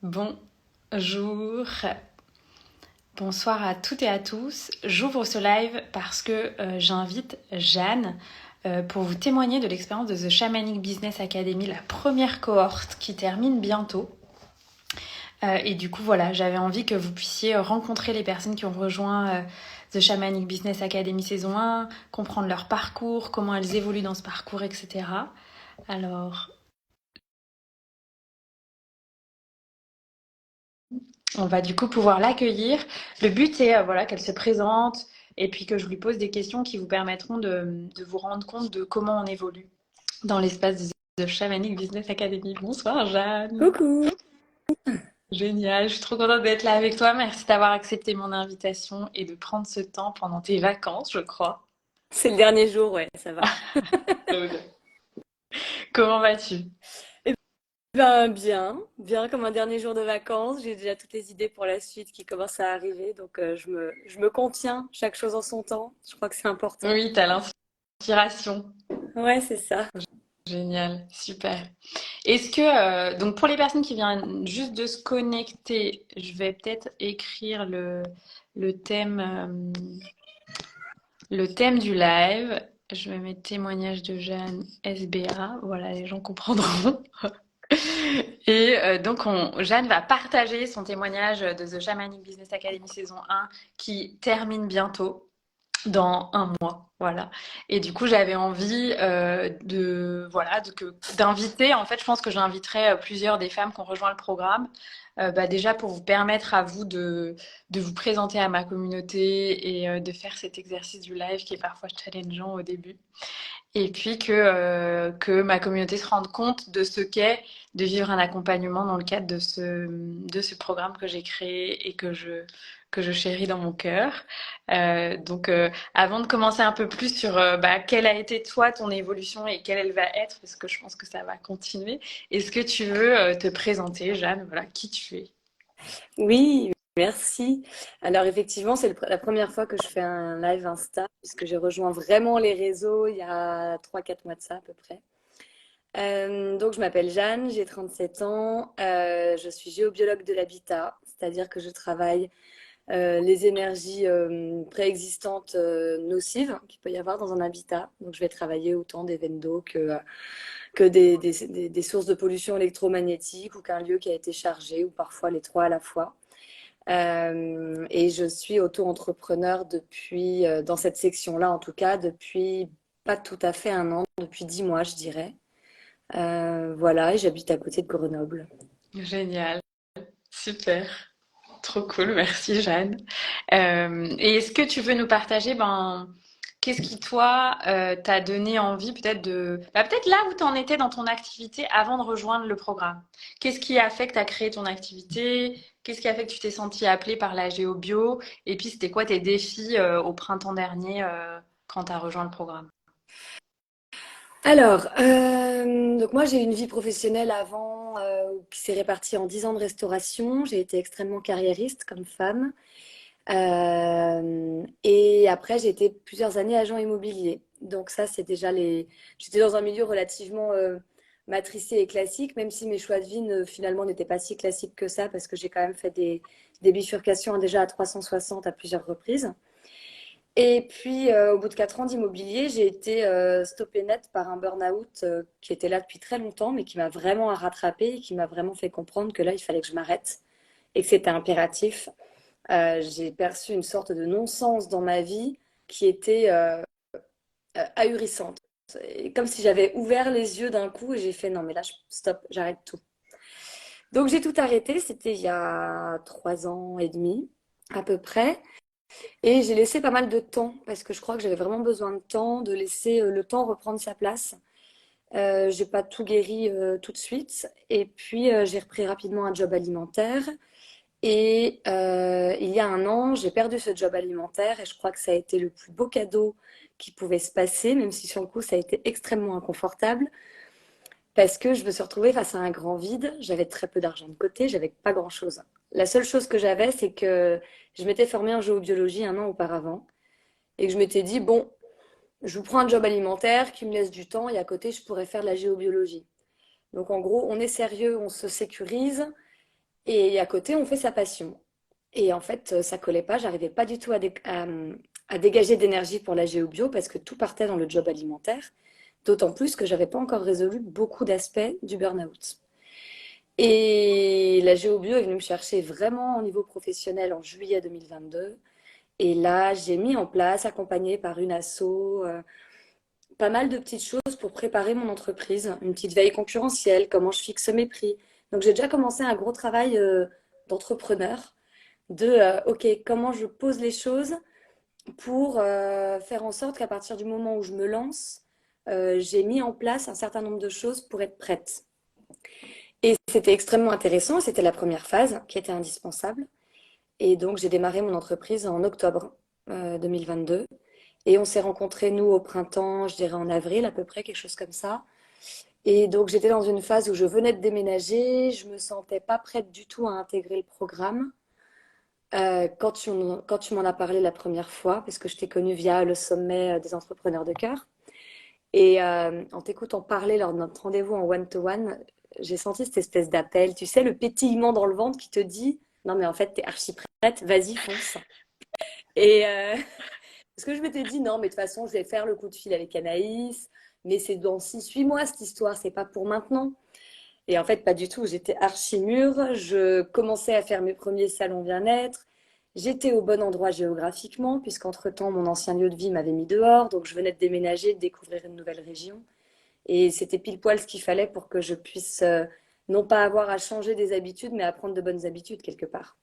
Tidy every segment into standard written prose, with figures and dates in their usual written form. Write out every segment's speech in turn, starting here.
Bonjour, bonsoir à toutes et à tous. J'ouvre ce live parce que j'invite Jeanne pour vous témoigner de l'expérience de The Shamanic Business Academy, la première cohorte qui termine bientôt. Et du coup, voilà, j'avais envie que vous puissiez rencontrer les personnes qui ont rejoint The Shamanic Business Academy saison 1, comprendre leur parcours, comment elles évoluent dans ce parcours, etc. Alors, on va du coup pouvoir l'accueillir. Le but est voilà, qu'elle se présente et puis que je lui pose des questions qui vous permettront de vous rendre compte de comment on évolue dans l'espace de Shamanic Business Academy. Bonsoir Jeanne. Coucou! Génial, je suis trop contente d'être là avec toi. Merci d'avoir accepté mon invitation et de prendre ce temps pendant tes vacances, je crois. C'est le dernier jour, ouais, ça va. Trop bien. Comment vas-tu? Eh ben, bien comme un dernier jour de vacances. J'ai déjà toutes les idées pour la suite qui commencent à arriver, donc je me contiens, chaque chose en son temps. Je crois que c'est important. Oui, t'as l'inspiration. Ouais, c'est ça. Génial, super. Est-ce que, donc pour les personnes qui viennent juste de se connecter, je vais peut-être écrire le thème, le thème du live. Je vais mettre témoignage de Jeanne SBA. Voilà, les gens comprendront. Et donc, Jeanne va partager son témoignage de The Shamanic Business Academy saison 1 qui termine bientôt dans un mois, voilà. Et du coup, j'avais envie d'inviter. En fait, je pense que j'inviterai plusieurs des femmes qui ont rejoint le programme, déjà pour vous permettre à vous de vous présenter à ma communauté et de faire cet exercice du live qui est parfois challengeant au début. Et puis que ma communauté se rende compte de ce qu'est de vivre un accompagnement dans le cadre de ce programme que j'ai créé et que je chéris dans mon cœur. Avant de commencer un peu plus sur quelle a été toi ton évolution et quelle elle va être, parce que je pense que ça va continuer, est-ce que tu veux te présenter, Jeanne, voilà, qui tu es? Oui, merci. Alors effectivement, c'est la première fois que je fais un live Insta, puisque j'ai rejoint vraiment les réseaux il y a 3-4 mois de ça à peu près. Donc je m'appelle Jeanne, j'ai 37 ans, je suis géobiologue de l'habitat, c'est-à-dire que je travaille les énergies préexistantes nocives qu'il peut y avoir dans un habitat. Donc, je vais travailler autant des vents d'eau que des sources de pollution électromagnétique ou qu'un lieu qui a été chargé ou parfois les trois à la fois. Et je suis auto-entrepreneur depuis, dans cette section-là en tout cas, depuis pas tout à fait un an, depuis 10 mois, je dirais. Voilà, et j'habite à côté de Grenoble. Génial, super. Trop cool, merci Jeanne. Et est-ce que tu veux nous partager, qu'est-ce qui toi t'a donné envie peut-être peut-être là où tu en étais dans ton activité avant de rejoindre le programme? Qu'est-ce qui a fait que tu as créé ton activité? Qu'est-ce qui a fait que tu t'es sentie appelée par la géobio? Et puis c'était quoi tes défis au printemps dernier quand tu as rejoint le programme? Alors, donc moi j'ai eu une vie professionnelle avant qui s'est répartie en 10 ans de restauration. J'ai été extrêmement carriériste comme femme. Et après j'ai été plusieurs années agent immobilier. Donc ça c'est déjà les... J'étais dans un milieu relativement matricé et classique, même si mes choix de vie finalement n'étaient pas si classiques que ça, parce que j'ai quand même fait des bifurcations déjà à 360 à plusieurs reprises. Et puis, au bout de 4 ans d'immobilier, j'ai été stoppée net par un burn-out qui était là depuis très longtemps, mais qui m'a vraiment rattrapée et qui m'a vraiment fait comprendre que là, il fallait que je m'arrête et que c'était impératif. J'ai perçu une sorte de non-sens dans ma vie qui était ahurissante. Et comme si j'avais ouvert les yeux d'un coup et j'ai fait non, mais là, stop, j'arrête tout. Donc, j'ai tout arrêté. C'était il y a 3 ans et demi à peu près. Et j'ai laissé pas mal de temps parce que je crois que j'avais vraiment besoin de temps, de laisser le temps reprendre sa place. J'ai pas tout guéri tout de suite. Et puis j'ai repris rapidement un job alimentaire. Et il y a un an, j'ai perdu ce job alimentaire et je crois que ça a été le plus beau cadeau qui pouvait se passer, même si sur le coup ça a été extrêmement inconfortable. Parce que je me suis retrouvée face à un grand vide. J'avais très peu d'argent de côté, j'avais pas grand-chose. La seule chose que j'avais, c'est que je m'étais formée en géobiologie un an auparavant et que je m'étais dit, bon, je vous prends un job alimentaire qui me laisse du temps et à côté, je pourrais faire de la géobiologie. Donc en gros, on est sérieux, on se sécurise Et à côté, on fait sa passion. Et en fait, ça collait pas. J'arrivais pas du tout à dégager d'énergie pour la géobio parce que tout partait dans le job alimentaire. D'autant plus que j'avais pas encore résolu beaucoup d'aspects du burn-out. Et la géobio est venue me chercher vraiment au niveau professionnel en juillet 2022. Et là, j'ai mis en place, accompagnée par une asso, pas mal de petites choses pour préparer mon entreprise. Une petite veille concurrentielle, comment je fixe mes prix. Donc j'ai déjà commencé un gros travail d'entrepreneur, OK, comment je pose les choses pour faire en sorte qu'à partir du moment où je me lance, j'ai mis en place un certain nombre de choses pour être prête. Et c'était extrêmement intéressant. C'était la première phase qui était indispensable. Et donc, j'ai démarré mon entreprise en octobre 2022. Et on s'est rencontrés, nous, au printemps, je dirais en avril à peu près, quelque chose comme ça. Et donc, j'étais dans une phase où je venais de déménager. Je me sentais pas prête du tout à intégrer le programme. Quand tu m'en as parlé la première fois, parce que je t'ai connue via le sommet des entrepreneurs de cœur. Et en t'écoutant parler lors de notre rendez-vous en one-to-one, j'ai senti cette espèce d'appel, tu sais, le pétillement dans le ventre qui te dit, non mais en fait, t'es archi prête, vas-y, fonce. Et parce que je m'étais dit, non mais de toute façon, je vais faire le coup de fil avec Anaïs, mais c'est dans 6 8 mois cette histoire, c'est pas pour maintenant. Et en fait, pas du tout, j'étais archi mûre, je commençais à faire mes premiers salons bien-être, j'étais au bon endroit géographiquement, puisqu'entre-temps, mon ancien lieu de vie m'avait mis dehors, donc je venais de déménager, de découvrir une nouvelle région. Et c'était pile poil ce qu'il fallait pour que je puisse non pas avoir à changer des habitudes, mais à prendre de bonnes habitudes quelque part.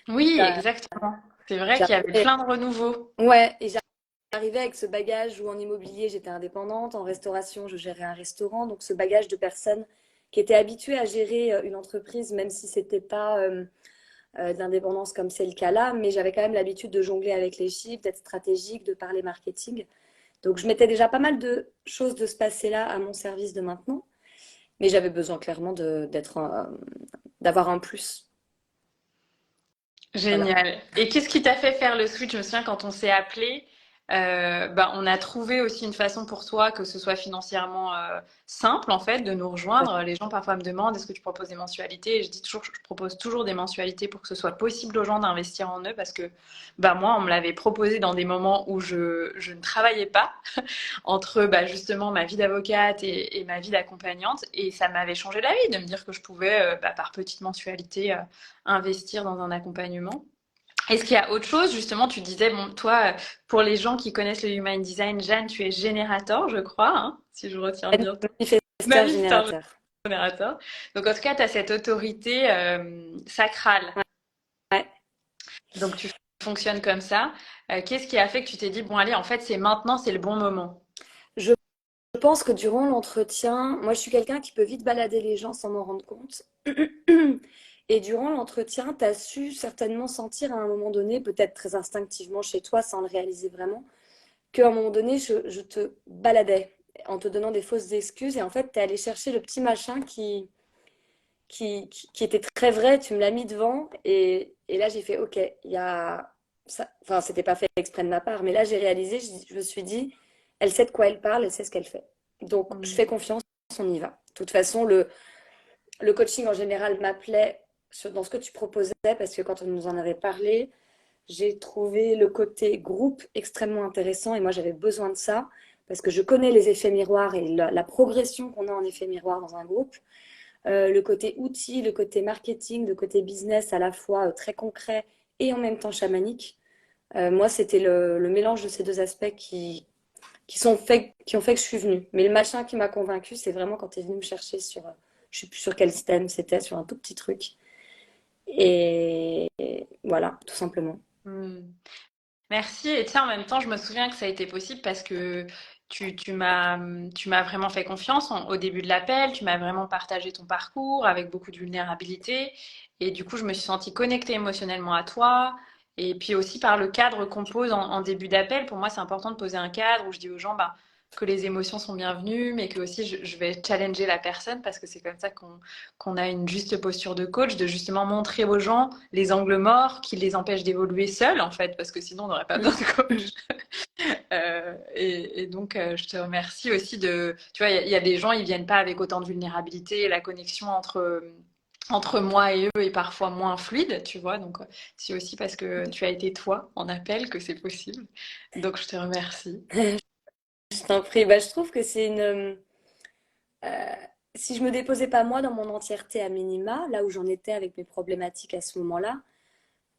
Oui, Euh, exactement. C'est vrai qu'il y avait J'arrivais, plein de renouveau. ouais, et j'arrivais avec ce bagage où en immobilier j'étais indépendante, en restauration je gérais un restaurant, donc ce bagage de personnes qui étaient habituées à gérer une entreprise, même si c'était pas de l'indépendance comme c'est le cas là, mais j'avais quand même l'habitude de jongler avec les chiffres, d'être stratégique, de parler marketing. Donc je mettais déjà pas mal de choses de ce passé-là à mon service de maintenant. Mais j'avais besoin clairement d'avoir un plus. Voilà. Génial. Et qu'est-ce qui t'a fait faire le switch? Je me souviens quand on s'est appelé, bah, on a trouvé aussi une façon pour toi que ce soit financièrement simple en fait de nous rejoindre. Les gens parfois me demandent est-ce que tu proposes des mensualités? Et je dis toujours, je propose toujours des mensualités pour que ce soit possible aux gens d'investir en eux parce que bah, moi, on me l'avait proposé dans des moments où je ne travaillais pas entre bah, justement ma vie d'avocate et ma vie d'accompagnante et ça m'avait changé la vie de me dire que je pouvais bah, par petite mensualité investir dans un accompagnement. Est-ce qu'il y a autre chose? Justement, tu disais, bon, toi, pour les gens qui connaissent le Human Design, Jeanne, tu es générateur, je crois, hein, si je retiens bien ton Manifesteur manifesteur générateur. générateur. Donc, en tout cas, tu as cette autorité sacrale. Ouais. Donc, tu fonctionnes comme ça. Qu'est-ce qui a fait que tu t'es dit, bon, allez, en fait, c'est maintenant, c'est le bon moment? Je pense que durant l'entretien, moi je suis quelqu'un qui peut vite balader les gens sans m'en rendre compte. Et durant l'entretien, tu as su certainement sentir à un moment donné, peut-être très instinctivement chez toi sans le réaliser vraiment, qu'à un moment donné, je te baladais en te donnant des fausses excuses. Et en fait, tu es allé chercher le petit machin qui était très vrai, tu me l'as mis devant, et là j'ai fait, ok, il y a ça, enfin c'était pas fait exprès de ma part, mais là j'ai réalisé, je me suis dit, elle sait de quoi elle parle, elle sait ce qu'elle fait. Donc je fais Hmm. confiance, on y va. De toute façon, le coaching en général m'appelait dans ce que tu proposais, parce que quand on nous en avait parlé, j'ai trouvé le côté groupe extrêmement intéressant, et moi j'avais besoin de ça, parce que je connais les effets miroirs et la progression qu'on a en effet miroir dans un groupe. Le côté outils, le côté marketing, le côté business à la fois très concret et en même temps chamanique. Moi, c'était le mélange de ces deux aspects qui ont fait que je suis venue. Mais le machin qui m'a convaincue, c'est vraiment quand tu es venu me chercher sur, je sais plus sur quel stem c'était, sur un tout petit truc. Et voilà, tout simplement. Hmm. Merci. Et tu sais, en même temps, je me souviens que ça a été possible parce que tu m'as vraiment fait confiance au début de l'appel. Tu m'as vraiment partagé ton parcours avec beaucoup de vulnérabilité. Et du coup, je me suis sentie connectée émotionnellement à toi. Et puis aussi par le cadre qu'on pose en début d'appel. Pour moi, c'est important de poser un cadre où je dis aux gens bah, que les émotions sont bienvenues, mais que aussi je vais challenger la personne parce que c'est comme ça qu'on a une juste posture de coach, de justement montrer aux gens les angles morts qui les empêchent d'évoluer seuls, en fait, parce que sinon, on n'aurait pas besoin de coach. Et donc, je te remercie aussi de... Tu vois, il y a des gens, ils viennent pas avec autant de vulnérabilité, la connexion entre entre moi et eux est parfois moins fluide, tu vois. Donc, c'est aussi parce que tu as été toi en appel que c'est possible. Donc, je te remercie. Je t'en prie. Bah, je trouve que c'est euh, si je me déposais pas moi dans mon entièreté à minima, là où j'en étais avec mes problématiques à ce moment-là,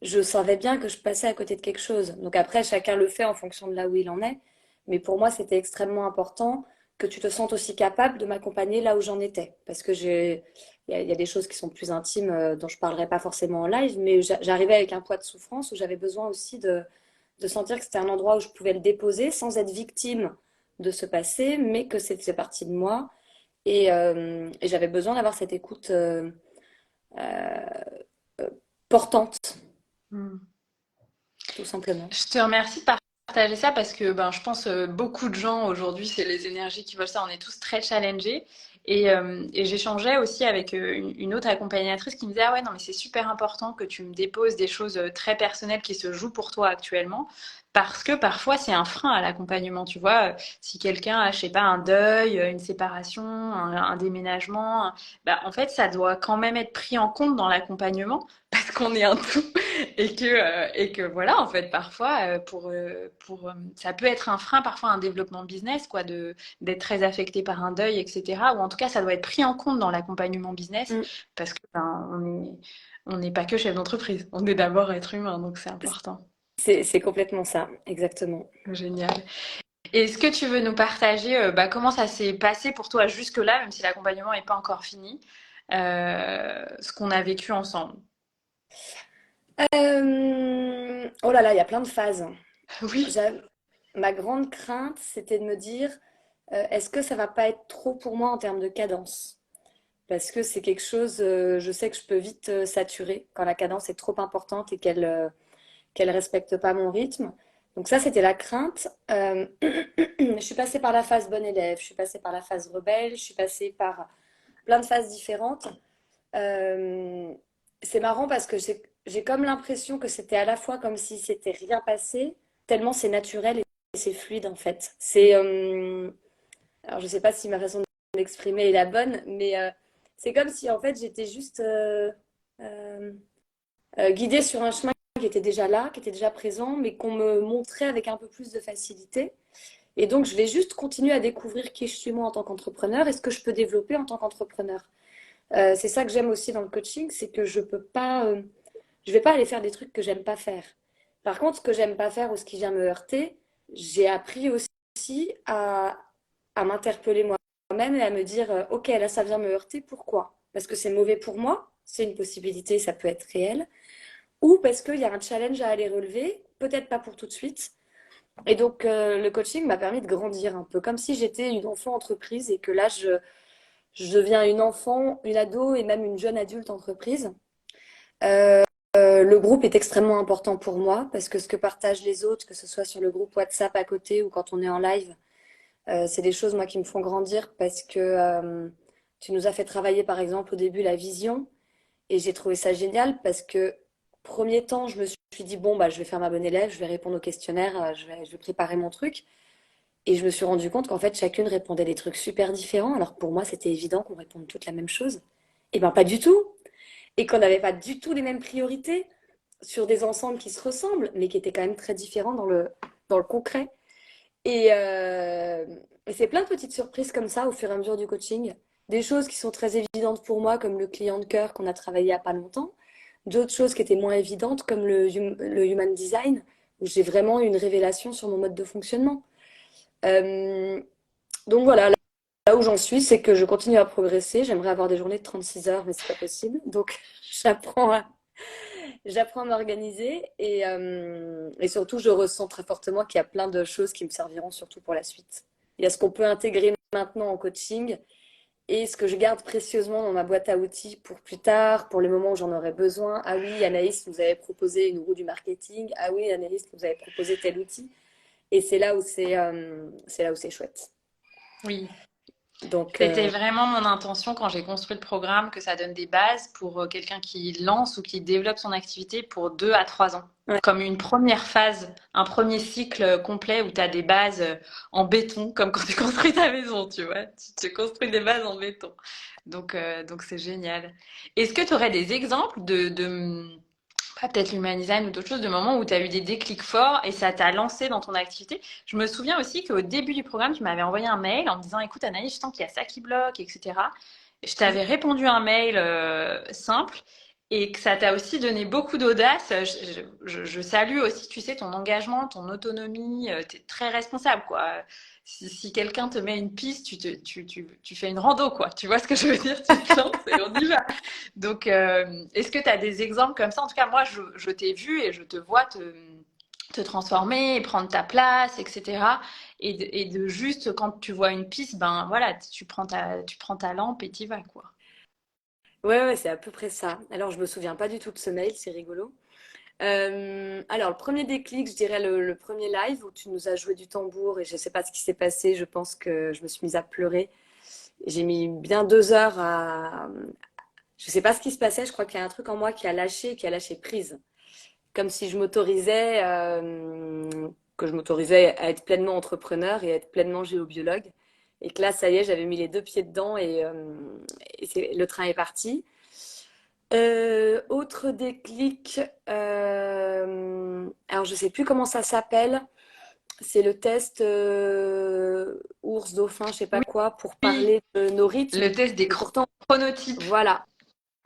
je savais bien que je passais à côté de quelque chose. Donc après, chacun le fait en fonction de là où il en est. Mais pour moi, c'était extrêmement important que tu te sentes aussi capable de m'accompagner là où j'en étais. Parce que il y a des choses qui sont plus intimes dont je parlerai pas forcément en live, mais j'arrivais avec un poids de souffrance où j'avais besoin aussi de sentir que c'était un endroit où je pouvais le déposer sans être victime de ce passé, mais que c'était partie de moi. Et j'avais besoin d'avoir cette écoute euh, portante, Hmm. tout simplement. Je te remercie de partager ça parce que ben, je pense beaucoup de gens aujourd'hui, c'est les énergies qui veulent ça. On est tous très challengés. Et j'échangeais aussi avec une autre accompagnatrice qui me disait, ah ouais, non, mais c'est super important que tu me déposes des choses très personnelles qui se jouent pour toi actuellement. Parce que parfois, c'est un frein à l'accompagnement. Tu vois, si quelqu'un a, je sais pas, un deuil, une séparation, un déménagement, bah, en fait, ça doit quand même être pris en compte dans l'accompagnement parce qu'on est un tout. Et que voilà, en fait, parfois, ça peut être un frein, parfois un développement business, quoi, d'être très affecté par un deuil, etc. Ou en tout cas, ça doit être pris en compte dans l'accompagnement business Mm. parce que ben, on n'est pas que chef d'entreprise, on est d'abord être humain, donc c'est important. C'est complètement ça, exactement. Génial. Est-ce que tu veux nous partager bah, comment ça s'est passé pour toi jusque-là, même si l'accompagnement n'est pas encore fini, ce qu'on a vécu ensemble? Oh là là, il y a plein de phases. Oui. J'a- Ma grande crainte, c'était de me dire, est-ce que ça va pas être trop pour moi en termes de cadence? Parce que c'est quelque chose, je sais que je peux vite saturer quand la cadence est trop importante et qu'elle respecte pas mon rythme. Donc ça, c'était la crainte. Je suis passée par la phase bonne élève, je suis passée par la phase rebelle, je suis passée par plein de phases différentes. Euh, c'est marrant parce que j'ai comme l'impression que c'était à la fois comme si c'était rien passé, tellement c'est naturel et c'est fluide en fait. Alors je sais pas si ma façon d'exprimer est la bonne, mais c'est comme si en fait j'étais juste euh, guidée sur un chemin qui était déjà là, qui était déjà présent, mais qu'on me montrait avec un peu plus de facilité. Et donc je vais juste continuer à découvrir qui je suis moi en tant qu'entrepreneur et ce que je peux développer en tant qu'entrepreneur. C'est ça que j'aime aussi dans le coaching, c'est que je vais pas aller faire des trucs que j'aime pas faire. Par contre, ce que j'aime pas faire ou ce qui vient me heurter, j'ai appris aussi à m'interpeller moi-même et à me dire, ok, là ça vient me heurter, pourquoi? Parce que c'est mauvais pour moi, c'est une possibilité, ça peut être réel, ou parce qu'il y a un challenge à aller relever, peut-être pas pour tout de suite. Et donc le coaching m'a permis de grandir un peu, comme si j'étais une enfant entreprise et que là je deviens une enfant, une ado et même une jeune adulte entreprise. Le groupe est extrêmement important pour moi parce que ce que partagent les autres, que ce soit sur le groupe WhatsApp à côté ou quand on est en live, c'est des choses moi qui me font grandir parce que tu nous as fait travailler par exemple au début la vision et j'ai trouvé ça génial parce que premier temps je me suis dit bon bah je vais faire ma bonne élève, je vais répondre aux questionnaires, je vais préparer mon truc et je me suis rendu compte qu'en fait chacune répondait des trucs super différents alors que pour moi c'était évident qu'on réponde toutes la même chose. Et ben pas du tout et qu'on n'avait pas du tout les mêmes priorités sur des ensembles qui se ressemblent, mais qui étaient quand même très différents dans le concret. Et c'est plein de petites surprises comme ça au fur et à mesure du coaching. Des choses qui sont très évidentes pour moi, comme le client de cœur qu'on a travaillé il n'y a pas longtemps. D'autres choses qui étaient moins évidentes, comme le human design, où j'ai vraiment eu une révélation sur mon mode de fonctionnement. Euh, donc voilà, là où j'en suis, c'est que je continue à progresser. J'aimerais avoir des journées de 36 heures, mais c'est pas possible. Donc j'apprends j'apprends à m'organiser et surtout, je ressens très fortement qu'il y a plein de choses qui me serviront surtout pour la suite. Il y a ce qu'on peut intégrer maintenant en coaching et ce que je garde précieusement dans ma boîte à outils pour plus tard, pour les moments où j'en aurai besoin. Ah oui, Anaïs, vous avez proposé une roue du marketing. Ah oui, Anaïs, vous avez proposé tel outil. Et c'est là où c'est chouette. Oui. Donc, C'était vraiment mon intention quand j'ai construit le programme que ça donne des bases pour quelqu'un qui lance ou qui développe son activité pour 2 à 3 ans. ouais. Comme une première phase, un premier cycle complet où tu as des bases en béton, comme quand tu construis ta maison, tu vois. Tu construis des bases en béton. Donc c'est génial. Est-ce que tu aurais des exemples pas peut-être l'human design ou d'autres choses, de moments où tu as eu des déclics forts et ça t'a lancé dans ton activité? Je me souviens aussi qu'au début du programme, tu m'avais envoyé un mail en me disant, écoute Anaïs, je sens qu'il y a ça qui bloque, etc. Je t'avais répondu un mail simple et que ça t'a aussi donné beaucoup d'audace. Je salue aussi, tu sais, ton engagement, ton autonomie. Tu es très responsable, quoi. Si quelqu'un te met une piste, tu fais une rando, quoi. Tu vois ce que je veux dire? Tu te lances et on y va. Donc, est-ce que tu as des exemples comme ça? En tout cas, moi, je t'ai vu et je te vois te transformer, prendre ta place, etc. Et de juste, quand tu vois une piste, ben voilà, tu prends ta lampe et t'y vas, quoi. Ouais, ouais, c'est à peu près ça. Alors, je me souviens pas du tout de ce mail, c'est rigolo. Alors, le premier déclic, je dirais le premier live où tu nous as joué du tambour et je sais pas ce qui s'est passé. Je pense que je me suis mise à pleurer. J'ai mis bien 2 heures à. Je sais pas ce qui se passait. Je crois qu'il y a un truc en moi qui a lâché prise. Comme si je m'autorisais, que je m'autorisais à être pleinement entrepreneur et à être pleinement géobiologue. Et que là, ça y est, j'avais mis les 2 pieds dedans et le train est parti. Autre déclic, alors je sais plus comment ça s'appelle. C'est le test ours, dauphin, je sais pas Oui, quoi, pour oui, parler de nos rythmes. le test des Et pourtant, chronotypes. voilà,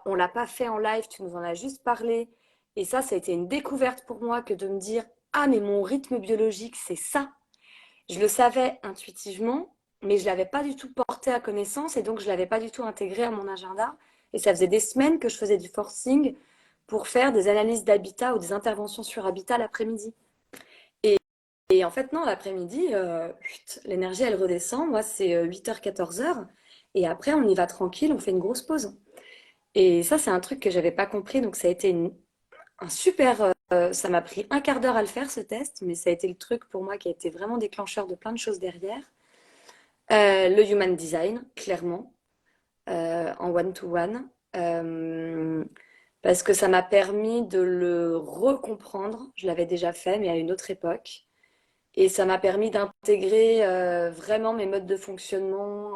on l'a pas fait en live, tu nous en as juste parlé. Et ça a été une découverte pour moi que de me dire, ah mais mon rythme biologique, c'est ça. Je le savais intuitivement, mais je l'avais pas du tout porté à connaissance et donc je l'avais pas du tout intégré à mon agenda. Et ça faisait des semaines que je faisais du forcing pour faire des analyses d'habitat ou des interventions sur habitat l'après-midi. Et, et en fait, non, l'après-midi, l'énergie, elle redescend. Moi, c'est 8h, 14h. Et après, on y va tranquille, on fait une grosse pause. Et ça, c'est un truc que j'avais pas compris. Donc, ça a été un super. Ça m'a pris un quart d'heure à le faire, ce test, mais ça a été le truc pour moi qui a été vraiment déclencheur de plein de choses derrière. Le human design, clairement, en one-to-one. Parce que ça m'a permis de le recomprendre. Je l'avais déjà fait, mais à une autre époque. Et ça m'a permis d'intégrer vraiment mes modes de fonctionnement.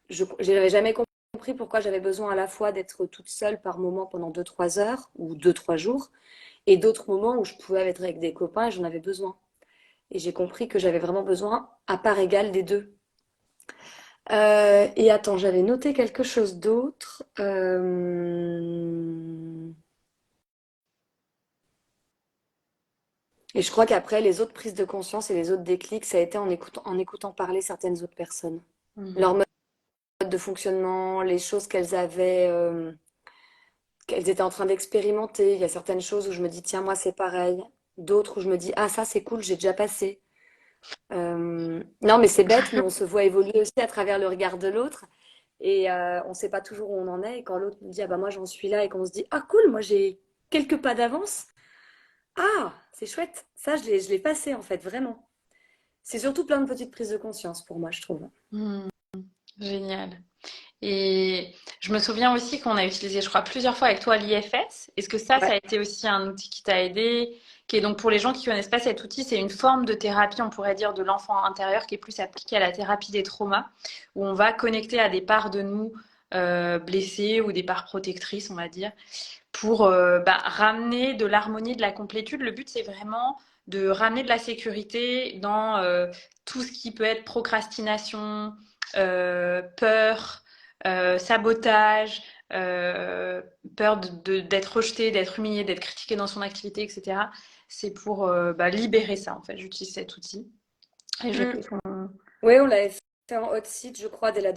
Je n'avais jamais compris pourquoi j'avais besoin à la fois d'être toute seule par moment pendant 2, 3 heures ou 2, 3 jours, et d'autres moments où je pouvais être avec des copains et j'en avais besoin. Et j'ai compris que j'avais vraiment besoin à part égale des deux. Et attends, j'avais noté quelque chose d'autre. Et je crois qu'après, les autres prises de conscience et les autres déclics, ça a été en écoutant parler certaines autres personnes. Leur Mhm. mode de fonctionnement, les choses qu'elles étaient en train d'expérimenter. Il y a certaines choses où je me dis, tiens, moi, c'est pareil. D'autres où je me dis, ah, ça, c'est cool, j'ai déjà passé. Non, mais c'est bête, mais on se voit évoluer aussi à travers le regard de l'autre. Et on ne sait pas toujours où on en est. Et quand l'autre nous dit, ah bah moi j'en suis là, et qu'on se dit, ah cool, moi j'ai quelques pas d'avance. Ah, c'est chouette. Ça, je l'ai passé en fait, vraiment. C'est surtout plein de petites prises de conscience pour moi, je trouve. Mhm. Génial. Et je me souviens aussi qu'on a utilisé, je crois, plusieurs fois avec toi l'IFS. Est-ce que ça Ouais. a été aussi un outil qui t'a aidé? Qui est donc pour les gens qui connaissent pas cet outil, c'est une forme de thérapie, on pourrait dire, de l'enfant intérieur qui est plus appliquée à la thérapie des traumas, où on va connecter à des parts de nous blessées ou des parts protectrices, on va dire, pour ramener de l'harmonie, de la complétude. Le but, c'est vraiment de ramener de la sécurité dans tout ce qui peut être procrastination, peur, sabotage, euh, peur d'être rejeté, d'être humilié, d'être critiqué dans son activité, etc. C'est pour libérer ça, en fait. J'utilise cet outil. Et je Mm. sais qu'on... Oui, on l'avait fait en hot seat, je crois, dès le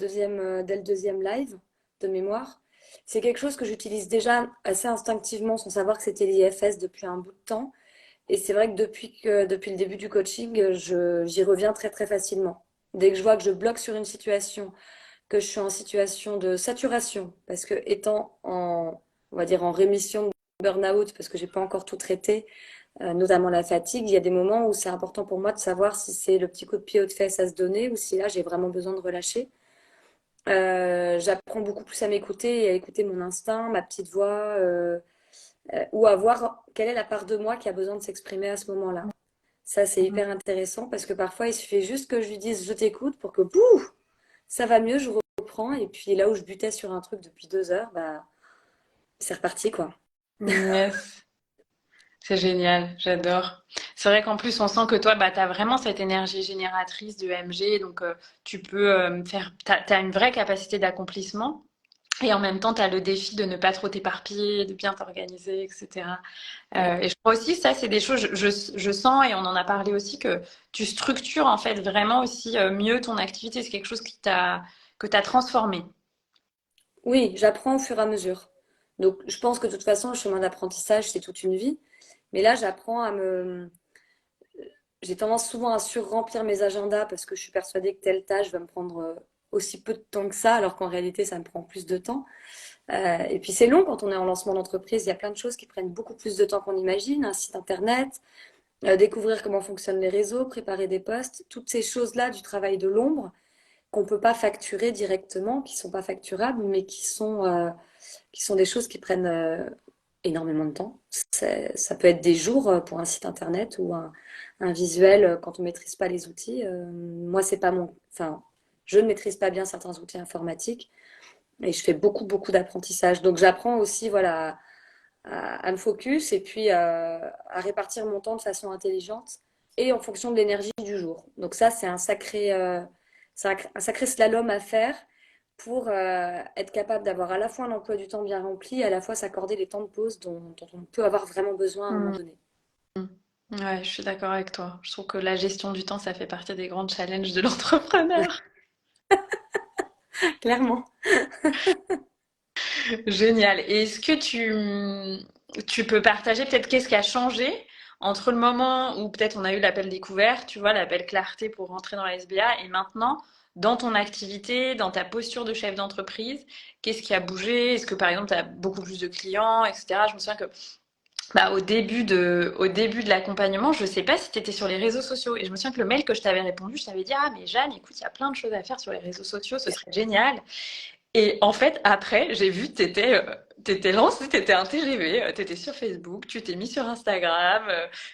deuxième live de mémoire. C'est quelque chose que j'utilise déjà assez instinctivement sans savoir que c'était l'IFS depuis un bout de temps. Et c'est vrai que depuis le début du coaching, j'y reviens très très facilement. Dès que je vois que je bloque sur une situation, que je suis en situation de saturation, parce que étant on va dire en rémission de burn-out, parce que j'ai pas encore tout traité, notamment la fatigue, il y a des moments où c'est important pour moi de savoir si c'est le petit coup de pied ou de fesse à se donner ou si là j'ai vraiment besoin de relâcher. J'apprends beaucoup plus à m'écouter et à écouter mon instinct, ma petite voix, ou à voir quelle est la part de moi qui a besoin de s'exprimer à ce moment-là. Ça, c'est hyper intéressant parce que parfois, il suffit juste que je lui dise je t'écoute pour que pouf, ça va mieux, je reprends. Et puis là où je butais sur un truc depuis 2 heures, bah, c'est reparti, quoi. Yes. C'est génial, j'adore. C'est vrai qu'en plus, on sent que toi, bah, tu as vraiment cette énergie génératrice de MG, donc tu peux faire, t'as une vraie capacité d'accomplissement. Et en même temps, tu as le défi de ne pas trop t'éparpiller, de bien t'organiser, etc. Ouais. Et je crois aussi, ça, c'est des choses, je sens, et on en a parlé aussi, que tu structures en fait vraiment aussi mieux ton activité. C'est quelque chose que tu as transformé. Oui, j'apprends au fur et à mesure. Donc, je pense que de toute façon, le chemin d'apprentissage, c'est toute une vie. Mais là, j'apprends à me... J'ai tendance souvent à surremplir mes agendas parce que je suis persuadée que telle tâche va me prendre aussi peu de temps que ça, alors qu'en réalité, ça me prend plus de temps. Et puis, c'est long quand on est en lancement d'entreprise. Il y a plein de choses qui prennent beaucoup plus de temps qu'on imagine. Un site internet, découvrir comment fonctionnent les réseaux, préparer des posts, toutes ces choses-là du travail de l'ombre qu'on peut pas facturer directement, qui sont pas facturables, mais qui sont des choses qui prennent énormément de temps. Ça peut être des jours pour un site internet ou un visuel quand on maîtrise pas les outils. Moi, c'est pas mon, enfin, je ne maîtrise pas bien certains outils informatiques et je fais beaucoup, beaucoup d'apprentissage. Donc, j'apprends aussi, voilà, à me focus et puis à répartir mon temps de façon intelligente et en fonction de l'énergie du jour. Donc ça, un sacré slalom à faire pour être capable d'avoir à la fois un emploi du temps bien rempli et à la fois s'accorder les temps de pause dont on peut avoir vraiment besoin à un moment Mm. donné. Ouais, je suis d'accord avec toi. Je trouve que la gestion du temps, ça fait partie des grands challenges de l'entrepreneur. Clairement. Génial. Et est-ce que tu peux partager peut-être qu'est-ce qui a changé entre le moment où peut-être on a eu l'appel découvert, tu vois, l'appel clarté pour rentrer dans la SBA, et maintenant, dans ton activité, dans ta posture de chef d'entreprise, qu'est-ce qui a bougé? Est-ce que par exemple, tu as beaucoup plus de clients, etc. Je me souviens que bah, au début de l'accompagnement, je sais pas si tu étais sur les réseaux sociaux. Et je me souviens que le mail que je t'avais répondu, je t'avais dit, ah mais Jeanne, écoute, il y a plein de choses à faire sur les réseaux sociaux, ce serait génial. Et en fait, après, j'ai vu que t'étais lancée, t'étais un TGV, t'étais sur Facebook, tu t'es mis sur Instagram,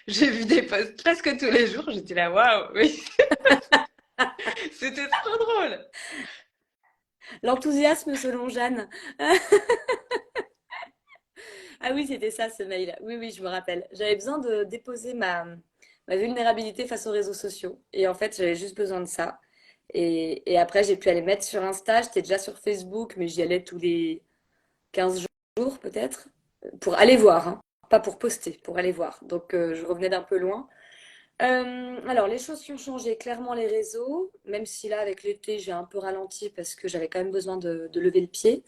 j'ai vu des posts presque tous les jours, j'étais là, waouh, oui, c'était trop drôle. L'enthousiasme selon Jeanne. Ah oui, c'était ça ce mail. Oui, oui, je me rappelle. J'avais besoin de déposer ma vulnérabilité face aux réseaux sociaux. Et en fait, j'avais juste besoin de ça. Et après, j'ai pu aller mettre sur Insta. J'étais déjà sur Facebook, mais j'y allais tous les 15 jours peut-être, pour aller voir, hein. Pas pour poster, pour aller voir. Donc, je revenais d'un peu loin. Alors, les choses qui ont changé, clairement les réseaux, même si là, avec l'été, j'ai un peu ralenti parce que j'avais quand même besoin de lever le pied.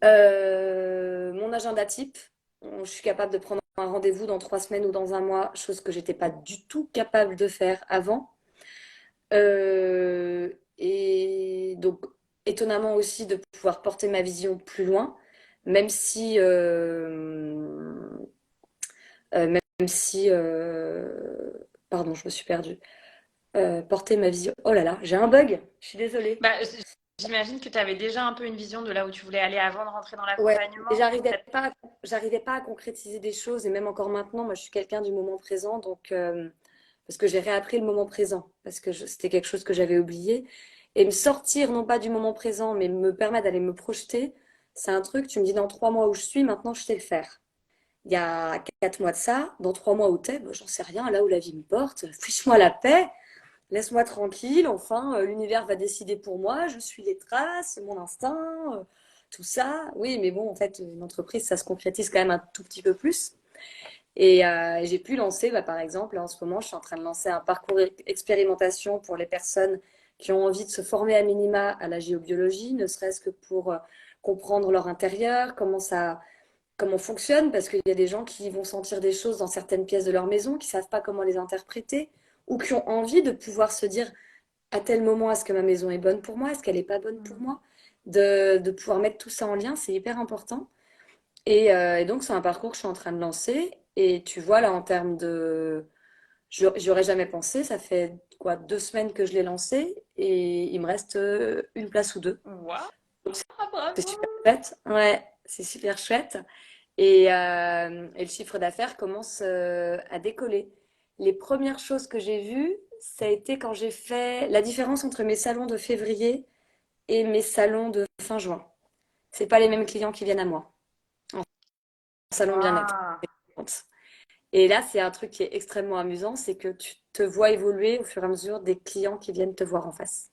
Mon agenda type, je suis capable de prendre un rendez-vous dans 3 semaines ou dans un mois, chose que j'étais pas du tout capable de faire avant. Et donc, étonnamment aussi de pouvoir porter ma vision plus loin, même si, même si, pardon, je me suis perdue. Porter ma vision. Oh là là, j'ai un bug. Je suis désolée. Bah, j'imagine que tu avais déjà un peu une vision de là où tu voulais aller avant de rentrer dans Ouais, mais l'accompagnement. j'arrivais pas à concrétiser des choses et même encore maintenant, moi je suis quelqu'un du moment présent, donc parce que j'ai réappris le moment présent, parce que c'était quelque chose que j'avais oublié. Et me sortir non pas du moment présent, mais me permettre d'aller me projeter, c'est un truc, tu me dis dans 3 mois où je suis, maintenant je sais le faire. Il y a 4 mois de ça, dans 3 mois où t'es, bah, j'en sais rien, là où la vie me porte, fiche-moi la paix, laisse-moi tranquille, enfin, l'univers va décider pour moi, je suis les traces, mon instinct, tout ça. Oui, mais bon, en fait, une entreprise, ça se concrétise quand même un tout petit peu plus. Et j'ai pu lancer, bah, par exemple, là, en ce moment, je suis en train de lancer un parcours expérimentation pour les personnes qui ont envie de se former à minima à la géobiologie, ne serait-ce que pour comprendre leur intérieur, comment fonctionne, parce qu'il y a des gens qui vont sentir des choses dans certaines pièces de leur maison, qui savent pas comment les interpréter, ou qui ont envie de pouvoir se dire à tel moment, est-ce que ma maison est bonne pour moi, est-ce qu'elle n'est pas bonne pour moi, de pouvoir mettre tout ça en lien, c'est hyper important. Et donc, c'est un parcours que je suis en train de lancer. Et tu vois, là, en termes de J'y aurais jamais pensé. Ça fait quoi, 2 semaines que je l'ai lancé et il me reste une place ou deux. Waouh, C'est bravo! super chouette. Ouais, c'est super chouette. Et le chiffre d'affaires commence à décoller. Les premières choses que j'ai vues, ça a été quand j'ai fait la différence entre mes salons de février et mes salons de fin juin. C'est pas les mêmes clients qui viennent à moi en salon bien-être. Waouh! Et là, c'est un truc qui est extrêmement amusant, c'est que tu te vois évoluer au fur et à mesure des clients qui viennent te voir en face.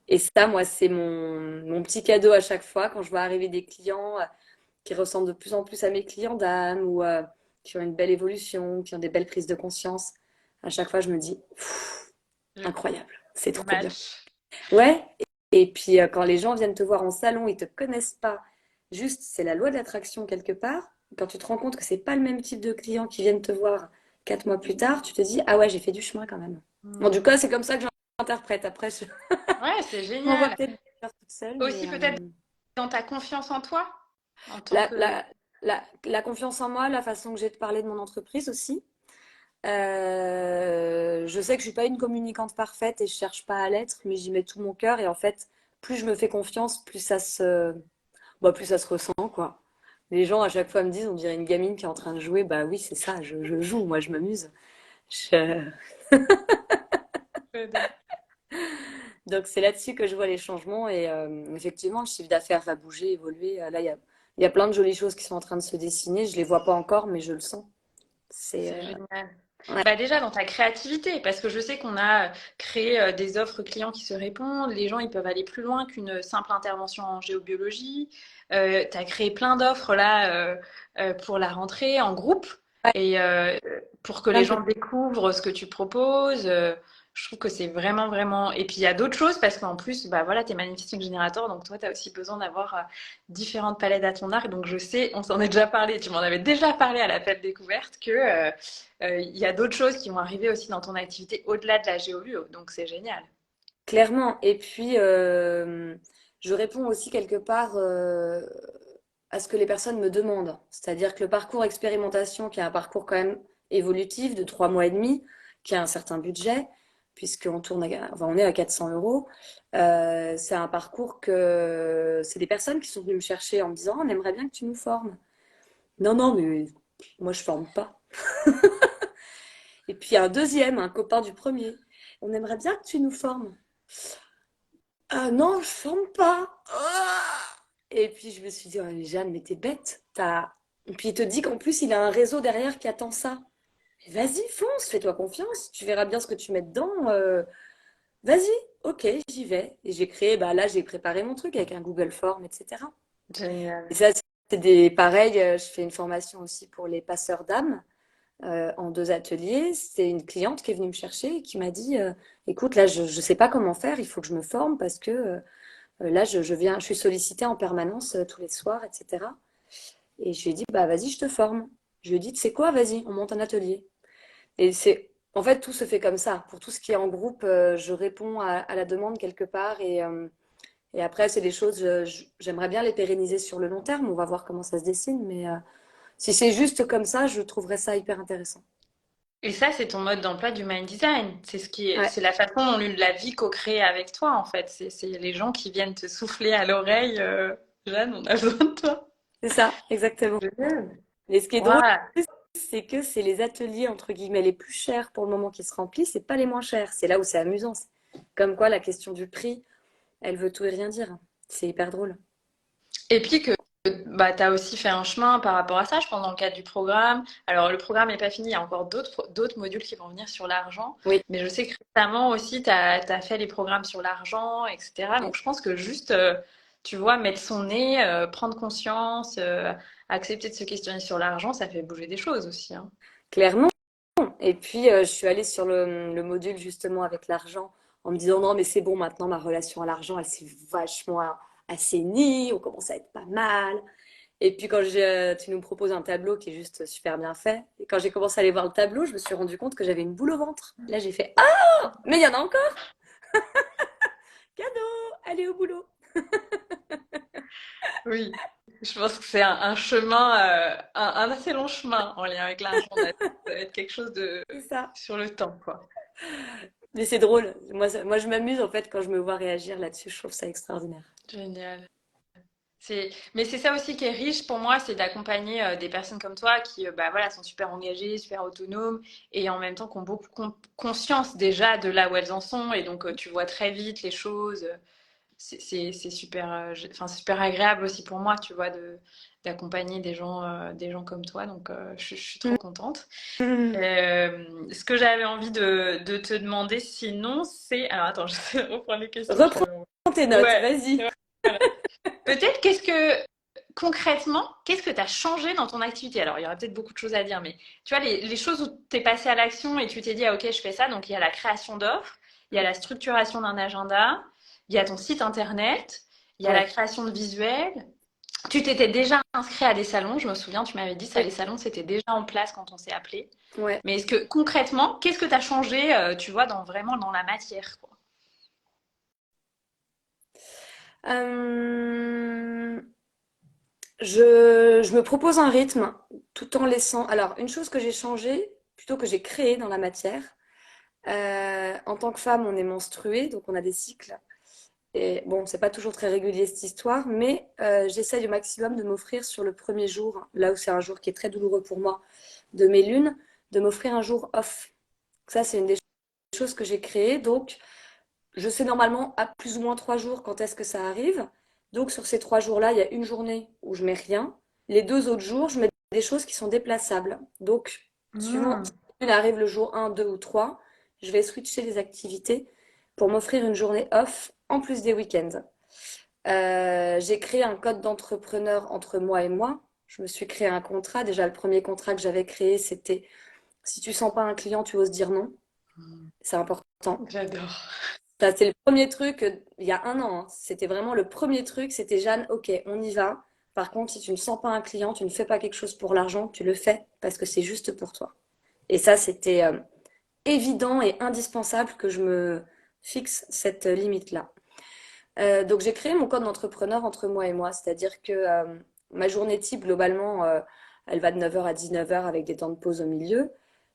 Et ça, moi, c'est mon petit cadeau à chaque fois quand je vois arriver des clients qui ressemblent de plus en plus à mes clients d'âme ou qui ont une belle évolution, qui ont des belles prises de conscience. À chaque fois, je me dis, pff, Le, incroyable, c'est le trop bien. match. Ouais. Et puis, quand les gens viennent te voir en salon, ils te connaissent pas. Juste, c'est la loi de l'attraction quelque part. Quand tu te rends compte que c'est pas le même type de clients qui viennent te voir 4 mois plus tard, tu te dis, ah ouais, j'ai fait du chemin quand même. Bon, du coup, Hmm. c'est comme ça que j'interprète. Après, je Ouais, c'est m'envoie génial. peut-être faire toute seule, Aussi mais peut-être dans ta confiance en toi, en tant la, que... la, la confiance en moi, la façon que j'ai de parler de mon entreprise aussi. Je sais que je suis pas une communicante parfaite et je cherche pas à l'être, mais j'y mets tout mon cœur et en fait, plus je me fais confiance, plus ça se ressent, quoi. Les gens à chaque fois me disent, on dirait une gamine qui est en train de jouer. Bah oui, c'est ça, je joue, moi je m'amuse. Je- Donc c'est là-dessus que je vois les changements et effectivement, le chiffre d'affaires va bouger, évoluer. Là, il y a plein de jolies choses qui sont en train de se dessiner. Je les vois pas encore, mais je le sens. C'est C'est génial. ouais, Bah déjà dans ta créativité, parce que je sais qu'on a créé des offres clients qui se répondent, les gens ils peuvent aller plus loin qu'une simple intervention en géobiologie. Tu as créé plein d'offres là pour la rentrée en groupe ouais, et pour que plein les de gens petits- découvrent ce que tu proposes. Je trouve que c'est vraiment, vraiment... Et puis il y a d'autres choses parce qu'en plus, bah voilà, tu es Manifesting Generator, donc toi tu as aussi besoin d'avoir différentes palettes à ton arc. Donc je sais, on s'en est déjà parlé, tu m'en avais déjà parlé à la fête découverte que... il y a d'autres choses qui vont arriver aussi dans ton activité au-delà de la géolue, donc c'est génial. clairement. Et puis je réponds aussi quelque part à ce que les personnes me demandent. C'est-à-dire que le parcours expérimentation, qui est un parcours quand même évolutif de 3 mois et demi, qui a un certain budget, puisqu'on tourne enfin, on est à 400 euros, c'est un parcours que c'est des personnes qui sont venues me chercher en me disant, on aimerait bien que tu nous formes. Non, non, mais moi je forme pas. Et puis un deuxième, un copain du premier, on aimerait bien que tu nous formes. Ah non, je forme pas. Ah. Et puis je me suis dit, oh, mais Jeanne, mais t'es bête. Et puis il te dit qu'en plus il a un réseau derrière qui attend ça. Mais vas-y, fonce, fais-toi confiance. Tu verras bien ce que tu mets dedans. Vas-y, ok, j'y vais. Et j'ai créé, bah là j'ai préparé mon truc avec un Google Form, etc. Et Génial. ça, c'est des pareil. Je fais une formation aussi pour les passeurs d'âme en 2 ateliers. C'est une cliente qui est venue me chercher et qui m'a dit, écoute, là je ne sais pas comment faire. Il faut que je me forme parce que là, je suis sollicitée en permanence tous les soirs, etc. Et je lui ai dit, bah vas-y, je te forme. Je lui ai dit, tu sais quoi, vas-y, on monte un atelier. Et en fait, tout se fait comme ça. Pour tout ce qui est en groupe, je réponds à la demande quelque part. Et après, c'est des choses, j'aimerais bien les pérenniser sur le long terme. On va voir comment ça se dessine. Mais si c'est juste comme ça, je trouverais ça hyper intéressant. Et ça, c'est ton mode d'emploi du mind design. Ouais, C'est la façon dont la vie co-crée avec toi, en fait. C'est les gens qui viennent te souffler à l'oreille. Jeanne, on a besoin de toi. c'est ça, exactement. Génial. Et ce qui est drôle, Ouais. c'est que c'est les ateliers, entre guillemets, les plus chers pour le moment qui se remplissent, c'est pas les moins chers. C'est là où c'est amusant. Comme quoi, la question du prix, elle veut tout et rien dire. C'est hyper drôle. Et puis que bah, tu as aussi fait un chemin par rapport à ça, je pense, dans le cadre du programme. Alors, le programme n'est pas fini, il y a encore d'autres modules qui vont venir sur l'argent. Oui. Mais je sais que récemment aussi, tu as fait les programmes sur l'argent, etc. Donc, je pense que juste, tu vois, mettre son nez, prendre conscience, accepter de se questionner sur l'argent, ça fait bouger des choses aussi, hein. Clairement. Et puis, je suis allée sur le module justement avec l'argent en me disant non, mais c'est bon, maintenant ma relation à l'argent, elle s'est vachement assainie, on commence à être pas mal. Et puis, tu nous proposes un tableau qui est juste super bien fait. Et quand j'ai commencé à aller voir le tableau, je me suis rendu compte que j'avais une boule au ventre. Là, j'ai fait ah, mais il y en a encore, cadeau, allez au boulot. Oui. Je pense que c'est un chemin, un assez long chemin en lien avec l'argent. Ça va être quelque chose de C'est ça. sur le temps, quoi. Mais c'est drôle. Moi, je m'amuse en fait quand je me vois réagir là-dessus. Je trouve ça extraordinaire. Génial. Mais c'est ça aussi qui est riche pour moi, c'est d'accompagner des personnes comme toi qui bah, voilà, sont super engagées, super autonomes et en même temps qui ont beaucoup conscience déjà de là où elles en sont et donc tu vois très vite les choses. C'est super, enfin, c'est super agréable aussi pour moi, tu vois, d'accompagner des gens comme toi. Donc je suis trop contente. Mhm. Ce que j'avais envie de te demander sinon, c'est... Alors attends, je vais reprendre les questions que je Reprends t'avais envoyées. tes notes, Ouais. vas-y. Peut-être qu'est-ce que concrètement, qu'est-ce que tu as changé dans ton activité? Alors, il y aurait peut-être beaucoup de choses à dire, mais tu vois, les choses où tu es passé à l'action et tu t'es dit, ah, ok, je fais ça. Donc, il y a la création d'offres, il y a la structuration d'un agenda, il y a ton site internet, il y a la Ouais. création de visuels. Tu t'étais déjà inscrit à des salons, je me souviens, tu m'avais dit ça, Oui. les salons, c'était déjà en place quand on s'est appelé. Ouais. Mais est-ce que concrètement, qu'est-ce que tu as changé, tu vois, vraiment dans la matière, quoi? Euh, je me propose un rythme tout en laissant. Alors, une chose que j'ai changée, plutôt que j'ai créé dans la matière, en tant que femme, on est menstruée, donc on a des cycles. Et bon, c'est pas toujours très régulier cette histoire, mais j'essaye au maximum de m'offrir sur le premier jour, là où c'est un jour qui est très douloureux pour moi, de mes lunes, de m'offrir un jour off. Ça, c'est une des choses que j'ai créées. Donc, je sais normalement à plus ou moins 3 jours quand est-ce que ça arrive. Donc, sur ces 3 jours-là, il y a une journée où je mets rien. Les 2 autres jours, je mets des choses qui sont déplaçables. Donc, suivant Hmm. si une arrive le jour 1, 2 ou 3, je vais switcher les activités pour m'offrir une journée off en plus des week-ends. J'ai créé un code d'entrepreneur entre moi et moi. Je me suis créé un contrat. Déjà, le premier contrat que j'avais créé, c'était si tu sens pas un client, tu oses dire non. C'est important. J'adore. Ça, c'est le premier truc, il y a un an, hein. C'était vraiment le premier truc. C'était Jeanne, ok, on y va. Par contre, si tu ne sens pas un client, tu ne fais pas quelque chose pour l'argent, tu le fais parce que c'est juste pour toi. Et ça, c'était évident et indispensable que je me fixe cette limite-là. Donc j'ai créé mon code d'entrepreneur entre moi et moi, c'est-à-dire que ma journée type, globalement, elle va de 9 heures à 19 heures avec des temps de pause au milieu.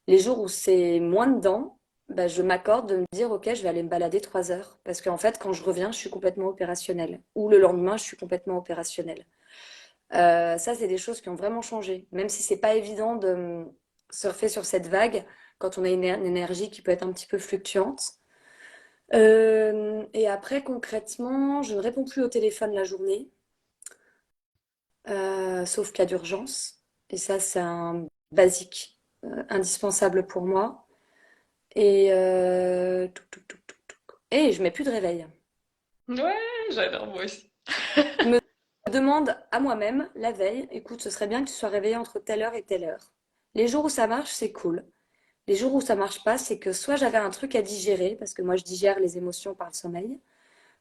Les jours où c'est moins dedans, bah, je m'accorde de me dire, ok, je vais aller me balader 3 heures. Parce qu'en fait, quand je reviens, je suis complètement opérationnelle. Ou le lendemain, je suis complètement opérationnelle. Ça, c'est des choses qui ont vraiment changé. Même si c'est pas évident de surfer sur cette vague quand on a une énergie qui peut être un petit peu fluctuante. Et après, concrètement, je ne réponds plus au téléphone la journée, sauf cas d'urgence. Et ça, c'est un basique, indispensable pour moi. Et, et je mets plus de réveil. Ouais, j'adore moi aussi. Je me demande à moi-même la veille, écoute, ce serait bien que tu sois réveillée entre telle heure et telle heure. Les jours où ça marche, c'est cool. Les jours où ça marche pas, c'est que soit j'avais un truc à digérer, parce que moi je digère les émotions par le sommeil,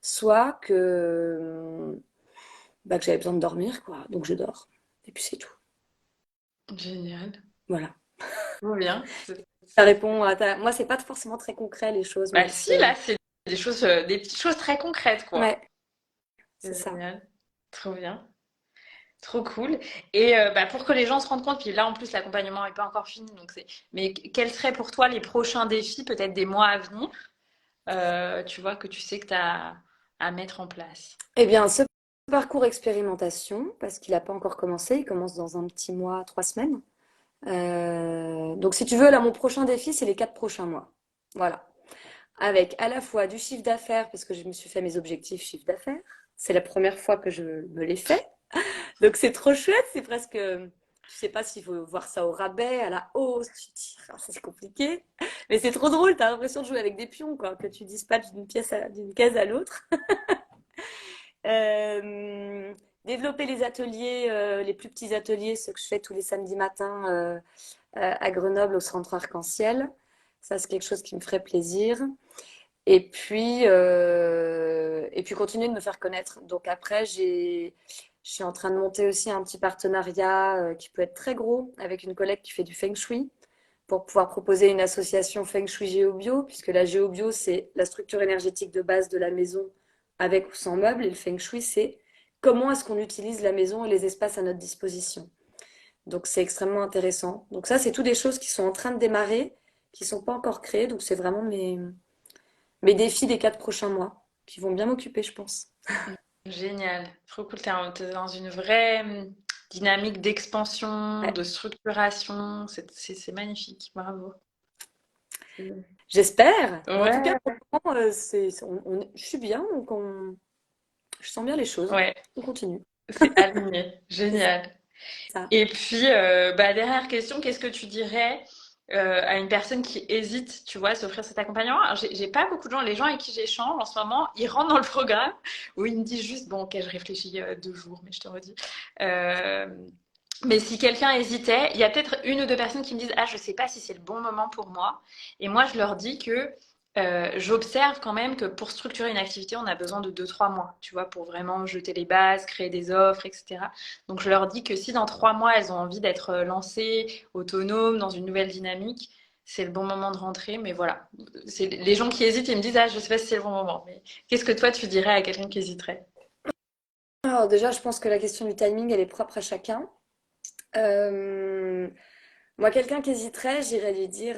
soit que bah, que j'avais besoin de dormir, quoi. Donc je dors. Et puis c'est tout. Génial. Voilà. Trop bien. Ça répond à ta... Moi, c'est pas forcément très concret les choses, Bah mais si, là, c'est des choses, des petites choses très concrètes, quoi. ouais, c'est ça. Génial. Trop bien. Trop cool. Et bah, pour que les gens se rendent compte, puis là, en plus, l'accompagnement n'est pas encore fini, donc c'est... Mais quels seraient pour toi les prochains défis, peut-être des mois à venir, tu vois, que tu sais que tu as à mettre en place? Eh bien, ce parcours expérimentation, parce qu'il n'a pas encore commencé, il commence dans un petit mois, 3 semaines. Donc, si tu veux, là, mon prochain défi, c'est les 4 prochains mois. Voilà. Avec à la fois du chiffre d'affaires, parce que je me suis fait mes objectifs chiffre d'affaires. C'est la première fois que je me les fais. Donc c'est trop chouette, c'est presque, tu sais pas s'il faut voir ça au rabais, à la hausse, tu te dis, ah, ça, c'est compliqué. Mais c'est trop drôle, t'as l'impression de jouer avec des pions, quoi, que tu dispatches d'une case à l'autre. Euh, Développer les ateliers, les plus petits ateliers, ceux que je fais tous les samedis matins à Grenoble au centre Arc-en-Ciel. Ça, c'est quelque chose qui me ferait plaisir. Et puis continuer de me faire connaître. Donc après, je suis en train de monter aussi un petit partenariat qui peut être très gros avec une collègue qui fait du Feng Shui pour pouvoir proposer une association Feng Shui Géobio, puisque la Géobio, c'est la structure énergétique de base de la maison avec ou sans meubles, et le Feng Shui, c'est comment est-ce qu'on utilise la maison et les espaces à notre disposition. Donc c'est extrêmement intéressant. Donc ça, c'est toutes des choses qui sont en train de démarrer, qui sont pas encore créées. Donc c'est vraiment mes défis des 4 prochains mois, qui vont bien m'occuper, je pense. Génial, trop cool. T'es dans une vraie dynamique d'expansion, Ouais, de structuration. C'est magnifique, bravo. j'espère. Mais en tout cas, Ouais, pour le moment, je suis bien, donc je sens bien les choses. ouais, On continue. c'est aligné. C'est ça. Génial. Ça. Et puis, dernière question, qu'est-ce que tu dirais à une personne qui hésite, tu vois, à s'offrir cet accompagnement? Alors, j'ai pas beaucoup de gens, les gens avec qui j'échange en ce moment, ils rentrent dans le programme où ils me disent juste, bon, ok, je réfléchis 2 jours, mais je te redis. Euh, mais si quelqu'un hésitait, il y a peut-être une ou deux personnes qui me disent, ah, je sais pas si c'est le bon moment pour moi. Et moi, je leur dis que j'observe quand même que pour structurer une activité, on a besoin de 2, 3 mois, tu vois, pour vraiment jeter les bases, créer des offres, etc. Donc, je leur dis que si dans 3 mois, elles ont envie d'être lancées, autonomes, dans une nouvelle dynamique, c'est le bon moment de rentrer. Mais voilà, c'est les gens qui hésitent, ils me disent, ah, je sais pas si c'est le bon moment. Mais qu'est-ce que toi, tu dirais à quelqu'un qui hésiterait? Alors déjà, je pense que la question du timing, elle est propre à chacun. Euh, Moi, quelqu'un qui hésiterait, j'irais lui dire,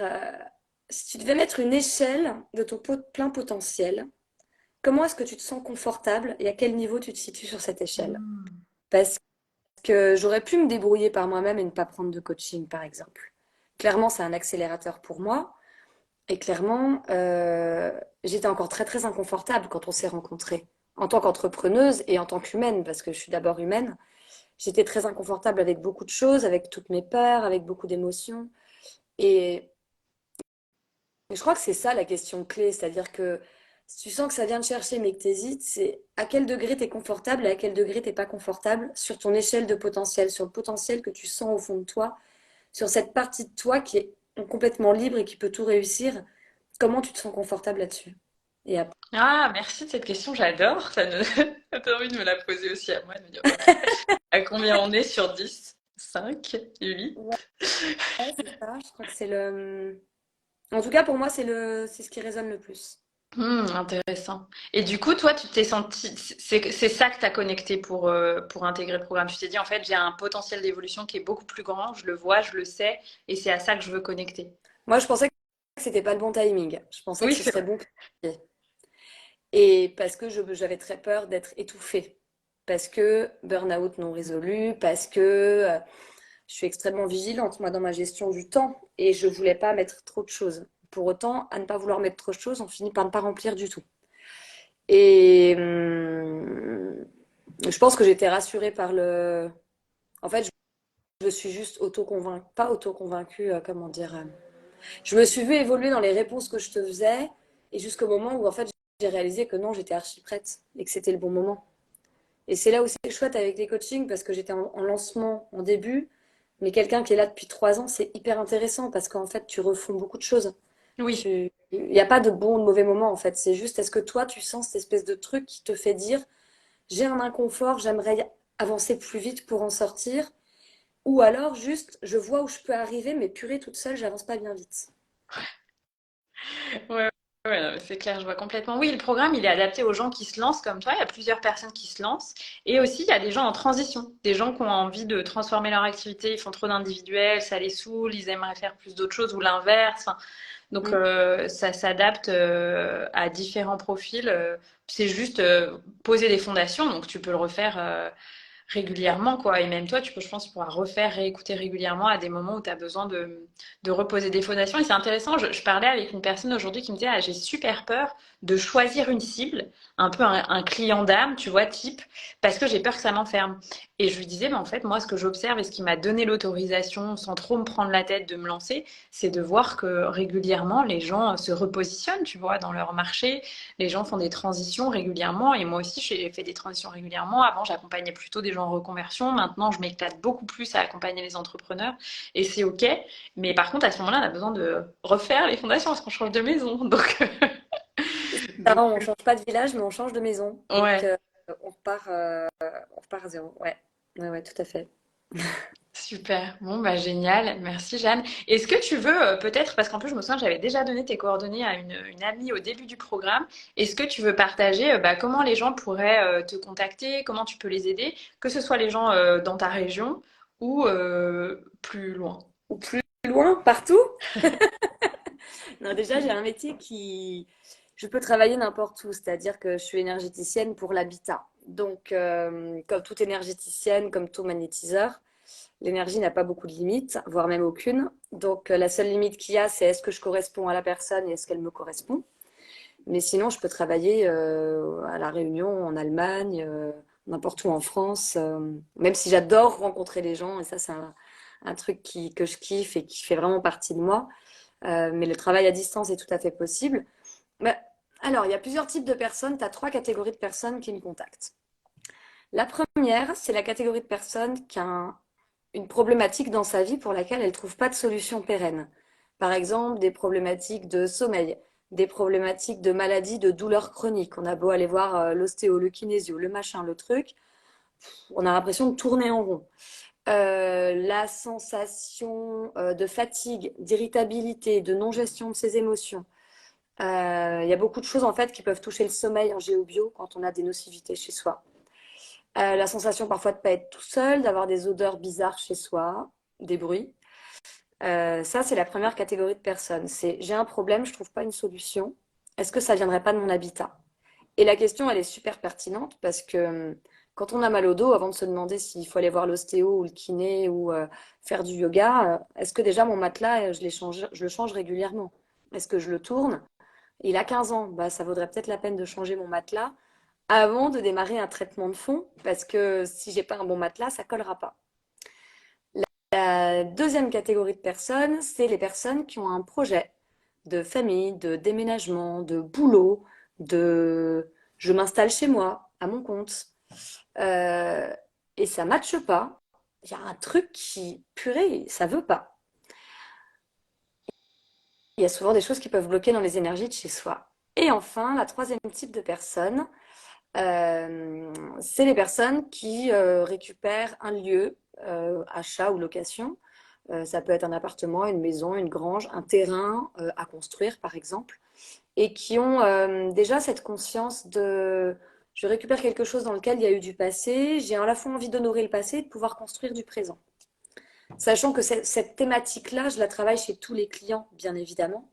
si tu devais mettre une échelle de ton plein potentiel, comment est-ce que tu te sens confortable et à quel niveau tu te situes sur cette échelle? Hmm. Parce que j'aurais pu me débrouiller par moi-même et ne pas prendre de coaching, par exemple. Clairement, c'est un accélérateur pour moi. Et clairement, j'étais encore très très inconfortable quand on s'est rencontrés. En tant qu'entrepreneuse et en tant qu'humaine, parce que je suis d'abord humaine, j'étais très inconfortable avec beaucoup de choses, avec toutes mes peurs, avec beaucoup d'émotions. Et je crois que c'est ça la question clé, c'est-à-dire que si tu sens que ça vient te chercher mais que tu hésites, c'est à quel degré tu es confortable et à quel degré t'es pas confortable sur ton échelle de potentiel, sur le potentiel que tu sens au fond de toi, sur cette partie de toi qui est complètement libre et qui peut tout réussir. Comment tu te sens confortable là-dessus? Et après, Ah, merci de cette question, j'adore. Ça donne envie de me la poser aussi à moi, de me dire, ok, à combien on est sur 10, 5, 8? ouais, c'est ça. Je crois que c'est En tout cas, pour moi, c'est ce qui résonne le plus. Intéressant. Et du coup, toi, tu t'es senti, c'est ça que tu as connecté pour intégrer le programme. Tu t'es dit, en fait, j'ai un potentiel d'évolution qui est beaucoup plus grand, je le vois, je le sais, et c'est à ça que je veux connecter. Moi, je pensais que c'était pas le bon timing. Je pensais que Oui, ce c'est serait vrai. bon. Et parce que j'avais très peur d'être étouffée. Parce que burn-out non résolu, parce que je suis extrêmement vigilante, moi, dans ma gestion du temps. Et je voulais pas mettre trop de choses. Pour autant, à ne pas vouloir mettre trop de choses, on finit par ne pas remplir du tout. Et je pense que j'étais rassurée par le. En fait, je me suis juste auto-convaincue, pas auto-convaincue, comment dire. Je me suis vue évoluer dans les réponses que je te faisais, et jusqu'au moment où, en fait, j'ai réalisé que non, j'étais archi prête et que c'était le bon moment. Et c'est là où c'est chouette avec les coachings, parce que j'étais en lancement en début, mais quelqu'un qui est là depuis 3 ans, c'est hyper intéressant parce qu'en fait, tu refonds beaucoup de choses. Oui. Il n'y a pas de bon ou de mauvais moment en fait. C'est juste, est-ce que toi, tu sens cette espèce de truc qui te fait dire, j'ai un inconfort, j'aimerais avancer plus vite pour en sortir. Ou alors juste, je vois où je peux arriver, mais purée, toute seule, j'avance pas bien vite. Ouais, ouais, non, mais c'est clair, je vois complètement. Oui, le programme, il est adapté aux gens qui se lancent comme toi. Il y a plusieurs personnes qui se lancent. Et aussi, il y a des gens en transition, des gens qui ont envie de transformer leur activité. Ils font trop d'individuels, ça les saoule, ils aimeraient faire plus d'autres choses ou l'inverse. Enfin, donc, Mm. ça s'adapte à différents profils. C'est juste poser des fondations. Donc, tu peux le refaire Ouais. régulièrement, quoi. Et même toi, tu peux, je pense, pouvoir refaire, réécouter régulièrement à des moments où tu as besoin de reposer des fondations. Et c'est intéressant, je parlais avec une personne aujourd'hui qui me disait, ah, j'ai super peur de choisir une cible, un peu un client d'âme, tu vois, type, parce que j'ai peur que ça m'enferme. Et je lui disais, mais en fait, moi, ce que j'observe et ce qui m'a donné l'autorisation, sans trop me prendre la tête de me lancer, c'est de voir que régulièrement, les gens se repositionnent, tu vois, dans leur marché. Les gens font des transitions régulièrement. Et moi aussi, j'ai fait des transitions régulièrement. Avant, j'accompagnais plutôt des gens en reconversion. Maintenant, je m'éclate beaucoup plus à accompagner les entrepreneurs. Et c'est OK. Mais par contre, à ce moment-là, on a besoin de refaire les fondations parce qu'on change de maison. Donc, Ça, donc on change pas de village, mais on change de maison. Donc, ouais. on repart à zéro. Ouais, ouais, ouais, tout à fait. Super, bon bah génial, merci Jeanne. Est-ce que tu veux peut-être, parce qu'en plus je me souviens que j'avais déjà donné tes coordonnées à une amie au début du programme, est-ce que tu veux partager bah, comment les gens pourraient te contacter, comment tu peux les aider, que ce soit les gens dans ta région ou plus loin? Ou plus loin, partout? Non, déjà, j'ai un métier qui... Je peux travailler n'importe où, c'est-à-dire que je suis énergéticienne pour l'habitat. Donc, comme toute énergéticienne, comme tout magnétiseur, l'énergie n'a pas beaucoup de limites, voire même aucune. Donc, la seule limite qu'il y a, c'est est-ce que je corresponds à la personne et est-ce qu'elle me correspond. Mais sinon, je peux travailler à La Réunion, en Allemagne, n'importe où en France, même si j'adore rencontrer les gens, et ça, c'est un truc que je kiffe et qui fait vraiment partie de moi. Mais le travail à distance est tout à fait possible. Mais, alors, il y a plusieurs types de personnes. Tu as trois catégories de personnes qui me contactent. La première, c'est la catégorie de personnes qui a une problématique dans sa vie pour laquelle elle ne trouve pas de solution pérenne. Par exemple, des problématiques de sommeil, des problématiques de maladies, de douleurs chroniques. On a beau aller voir l'ostéo, le kinésio, le machin, le truc, on a l'impression de tourner en rond. La sensation de fatigue, d'irritabilité, de non-gestion de ses émotions. Il y a beaucoup de choses en fait qui peuvent toucher le sommeil en géobio quand on a des nocivités chez soi. La sensation parfois de ne pas être tout seul, d'avoir des odeurs bizarres chez soi, des bruits. Ça, c'est la première catégorie de personnes. C'est j'ai un problème, je ne trouve pas une solution. Est-ce que ça ne viendrait pas de mon habitat? Et la question, elle est super pertinente parce que quand on a mal au dos, avant de se demander s'il faut aller voir l'ostéo ou le kiné ou faire du yoga, est-ce que déjà mon matelas, je le change régulièrement? Est-ce que je le tourne? Il a 15 ans, bah, ça vaudrait peut-être la peine de changer mon matelas avant de démarrer un traitement de fond parce que si j'ai pas un bon matelas, ça collera pas. La deuxième catégorie de personnes, c'est les personnes qui ont un projet de famille, de déménagement, de boulot, de je m'installe chez moi, à mon compte. Euh, et ça ne matche pas. Il y a un truc qui, purée, ça veut pas. Il y a souvent des choses qui peuvent bloquer dans les énergies de chez soi. Et enfin, la troisième type de personnes, c'est les personnes qui récupèrent un lieu, achat ou location. Ça peut être un appartement, une maison, une grange, un terrain à construire, par exemple, et qui ont déjà cette conscience de je récupère quelque chose dans lequel il y a eu du passé, j'ai à la fois envie d'honorer le passé et de pouvoir construire du présent. Sachant que cette thématique-là, je la travaille chez tous les clients, bien évidemment,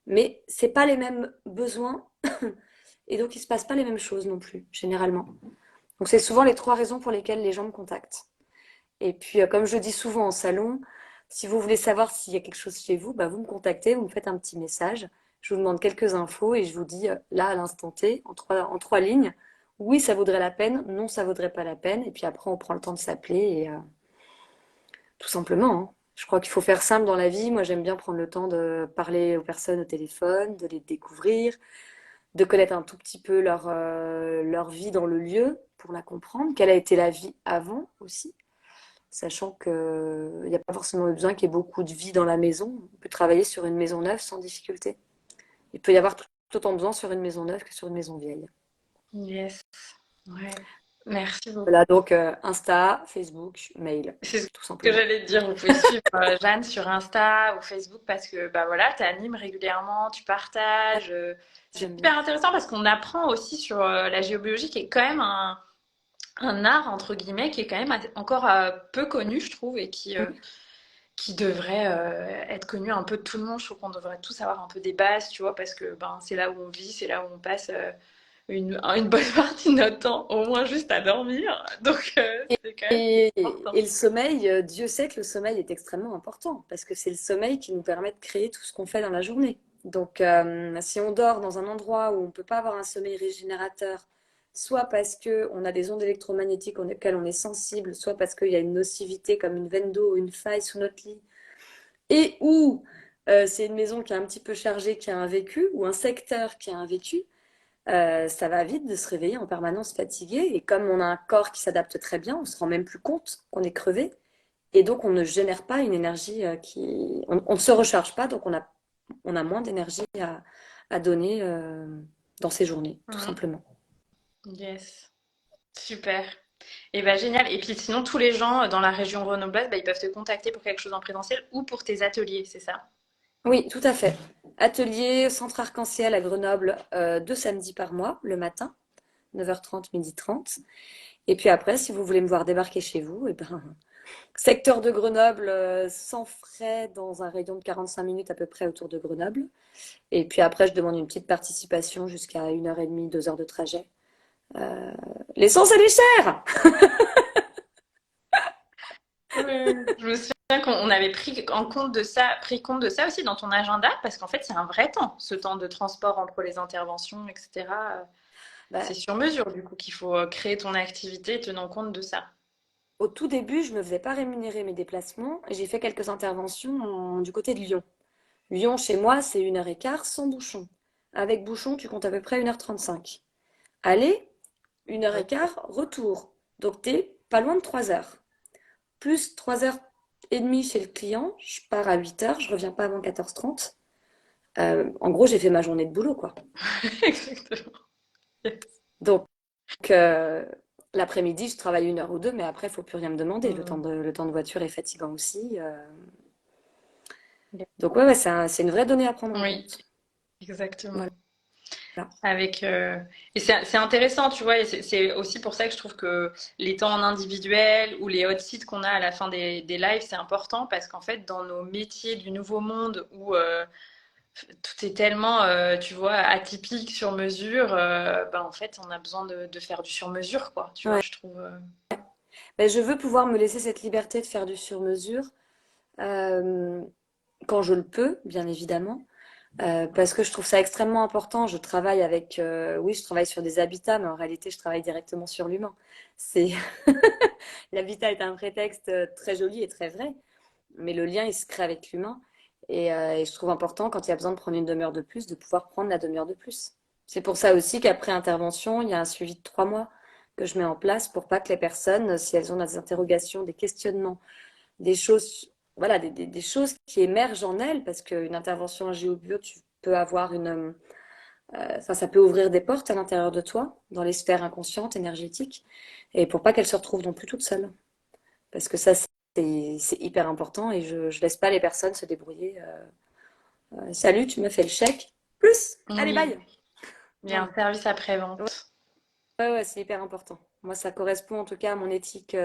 mais c'est pas les mêmes besoins et donc il se passe pas les mêmes choses non plus, généralement. Donc c'est souvent les trois raisons pour lesquelles les gens me contactent. Et puis, comme je dis souvent en salon, si vous voulez savoir s'il y a quelque chose chez vous, bah, vous me contactez, vous me faites un petit message. Je vous demande quelques infos et je vous dis là, à l'instant T, en trois lignes, oui, ça vaudrait la peine, non, ça vaudrait pas la peine. Et puis après, on prend le temps de s'appeler et tout simplement, hein. Je crois qu'il faut faire simple dans la vie. Moi, j'aime bien prendre le temps de parler aux personnes au téléphone, de les découvrir, de connaître un tout petit peu leur vie dans le lieu pour la comprendre, quelle a été la vie avant aussi, sachant qu'il n'y a pas forcément besoin qu'il y ait beaucoup de vie dans la maison. On peut travailler sur une maison neuve sans difficulté. Il peut y avoir tout autant de besoin sur une maison neuve que sur une maison vieille. Yes, ouais, merci beaucoup. Voilà, donc Insta, Facebook, mail, C'est ce tout que simplement. j'allais te dire. Vous pouvez suivre Jeanne sur Insta ou Facebook parce que bah voilà, tu animes régulièrement, tu Ouais, partages. C'est j'aime bien. super intéressant parce qu'on apprend aussi sur la géobiologie qui est quand même un art entre guillemets qui est quand même encore peu connu, je trouve, et qui devrait être connu un peu de tout le monde. Je trouve qu'on devrait tous avoir un peu des bases, tu vois, parce que ben c'est là où on vit, c'est là où on passe une bonne partie de notre temps, au moins juste à dormir. Donc c'est quand même Et important. le sommeil, Dieu sait que le sommeil est extrêmement important parce que c'est le sommeil qui nous permet de créer tout ce qu'on fait dans la journée. Donc, si on dort dans un endroit où on ne peut pas avoir un sommeil régénérateur, soit parce qu'on a des ondes électromagnétiques auxquelles on est sensible, soit parce qu'il y a une nocivité comme une veine d'eau ou une faille sous notre lit, et où c'est une maison qui est un petit peu chargée, qui a un vécu, ou un secteur qui a un vécu, ça va vite de se réveiller en permanence fatigué. Et comme on a un corps qui s'adapte très bien, on se rend même plus compte qu'on est crevé. Et donc, on ne génère pas une énergie qui... On ne se recharge pas, donc on a moins d'énergie à donner dans ces journées, tout Mhm. simplement. Yes, super. Et bah génial. Et puis sinon, tous les gens dans la région grenobloise, bah, ils peuvent te contacter pour quelque chose en présentiel ou pour tes ateliers, c'est ça? Oui, tout à fait. Atelier Centre Arc-en-Ciel à Grenoble, 2 samedis par mois, le matin, 9h30, 12h30. Et puis après, si vous voulez me voir débarquer chez vous, eh ben, secteur de Grenoble, sans frais, dans un rayon de 45 minutes à peu près autour de Grenoble. Et puis après, je demande une petite participation jusqu'à 1h30, 2 heures de trajet. Euh, L'essence, elle est chère! Je me souviens qu'on avait pris compte de ça aussi dans ton agenda, parce qu'en fait, c'est un vrai temps, ce temps de transport entre les interventions, etc. Bah, C'est sur mesure, du coup, qu'il faut créer ton activité tenant compte de ça. au tout début, je ne me faisais pas rémunérer mes déplacements et j'ai fait quelques interventions du côté de Lyon. Lyon, chez moi, c'est 1h15 sans bouchon. Avec bouchon, tu comptes à peu près 1h35. Aller, 1h15, retour. Donc, t'es pas loin de 3 heures. Plus 3h30 chez le client, je pars à 8h, je reviens pas avant 14h30. En gros, j'ai fait ma journée de boulot, quoi. Exactement. Donc, euh, l'après-midi, je travaille 1 heure ou 2, mais après, il faut plus rien me demander. Mm. Le temps de voiture est fatigant aussi. Ok. Donc, ouais, c'est une vraie donnée à prendre en Oui, compte. exactement. Voilà. Avec, et c'est intéressant, tu vois, et c'est aussi pour ça que je trouve que les temps en individuel ou les hot sites qu'on a à la fin des lives, c'est important parce qu'en fait, dans nos métiers du nouveau monde où tout est tellement, tu vois, atypique, sur mesure, ben, en fait, on a besoin de faire du sur mesure, quoi, tu vois, Ouais. je trouve. Ben, je veux pouvoir me laisser cette liberté de faire du sur-mesure euh, quand je le peux, bien évidemment. Parce que je trouve ça extrêmement important. Oui, je travaille sur des habitats, mais en réalité, je travaille directement sur l'humain. C'est L'habitat est un prétexte très joli et très vrai, mais le lien, il se crée avec l'humain. Et je trouve important, quand il y a besoin de prendre une demi-heure de plus, de pouvoir prendre la demi-heure de plus. C'est pour ça aussi qu'après intervention, il y a un suivi de 3 mois que je mets en place pour pas que les personnes, si elles ont des interrogations, des questionnements, des choses, voilà, des choses qui émergent en elles, parce qu'une intervention en géobio, tu peux avoir enfin, ça peut ouvrir des portes à l'intérieur de toi, dans les sphères inconscientes, énergétiques, et pour pas qu'elles se retrouvent non plus toutes seules. Parce que ça, c'est hyper important et je laisse pas les personnes se débrouiller. Salut, tu me fais le chèque. Plus, allez, Oui, bye. il y a Voilà. un service Ouais, après-vente. ouais, c'est hyper important. Moi, ça correspond en tout cas à mon éthique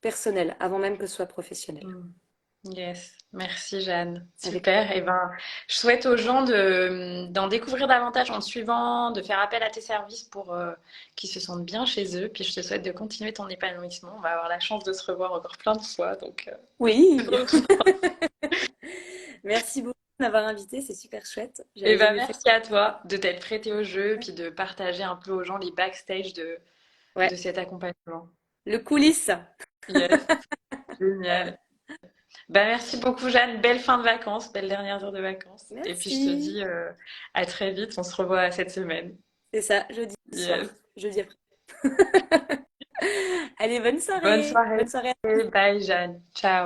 personnelle, avant même que ce soit professionnel. Mm. Yes, merci Jeanne. Avec Super. Et ben, je souhaite aux gens d'en découvrir davantage en te suivant, de faire appel à tes services pour qu'ils se sentent bien chez eux. Puis je te souhaite de continuer ton épanouissement. On va avoir la chance de se revoir encore plein de fois. Donc, Oui, trop, trop. merci beaucoup de m'avoir invité, c'est super chouette. Et J'avais ben, jamais fait. merci à toi de t'être prêté au jeu, puis de partager un peu aux gens les backstage de Ouais, cet accompagnement. le coulisse. Yes, génial. Bah, merci beaucoup, Jeanne. Belle fin de vacances, belle dernière jour de vacances. Et puis, je te Merci. dis à très vite. On se revoit cette semaine. C'est ça, jeudi Yes. soir, jeudi après. Allez, bonne Bonne soirée. soirée. Bonne soirée. Bye, Jeanne. Ciao.